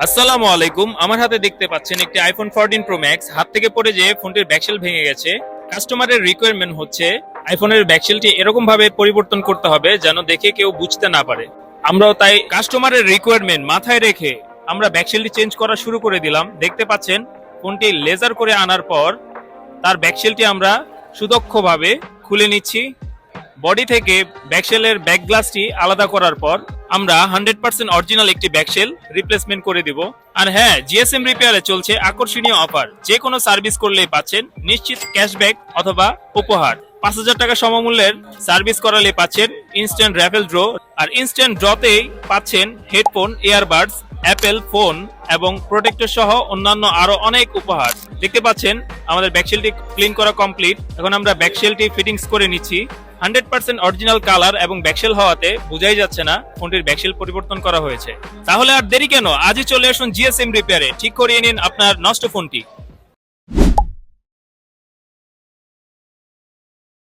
আসসালামু আলাইকুম। আমার হাতে দেখতে পাচ্ছেন একটি আইফোন 14 প্রো ম্যাক্স। হাত থেকে পড়ে যেয়ে ফোনটির ব্যাকশেল ভেঙে গেছে। কাস্টমারের রিকোয়ারমেন্ট হচ্ছে আইফোনের ব্যাকশেলটি এরকম ভাবে পরিবর্তন করতে হবে যেন দেখে কেউ বুঝতে না পারে। আমরাও তাই কাস্টমারের রিকোয়ারমেন্ট মাথায় রেখে আমরা ব্যাকশেলটি চেঞ্জ করা শুরু করে দিলাম। দেখতে পাচ্ছেন ফোনটি লেজার করে আনার পর তার ব্যাকশেলটি আমরা সুদক্ষভাবে খুলে নিচ্ছি। বডি থেকে ব্যাকশেলের ব্যাক গ্লাসটি আলাদা করার পর আমরা 100% অরিজিনাল একটি ব্যাকশেল রিপ্লেসমেন্ট করে দিব। আর হ্যাঁ, জিএসএম রিপেয়ারে চলছে আকর্ষণীয় অফার। যে কোনো সার্ভিস করলেই পাচ্ছেন নিশ্চিত ক্যাশব্যাক অথবা উপহার। 5,000 টাকা সমমূল্যের সার্ভিস করালে পাচ্ছেন ইনস্ট্যান্ট র্যাফেল ড্র। আর ইনস্ট্যান্ট ড্রতেই পাচ্ছেন হেডফোন, ইয়ারবাডস, অ্যাপেল ফোন এবং প্রোটেক্টর সহ অন্যান্য আরো অনেক উপহার। দেখতে পাচ্ছেন আমাদের ব্যাকশেলটি ক্লিন করা কমপ্লিট। এখন আমরা ব্যাকশেলটি ফিটিংস করে নিচ্ছি। 100% অরিজিনাল কালার এবং ব্যাকশেল হওয়াতে বোঝাই যাচ্ছে না ফোনটির ব্যাকশেল পরিবর্তন করা হয়েছে। তাহলে আর দেরি কেন, আজই চলে আসুন জিএসএম রিপেয়ারে, ঠিক করিয়ে নিন আপনার নষ্ট ফোনটি।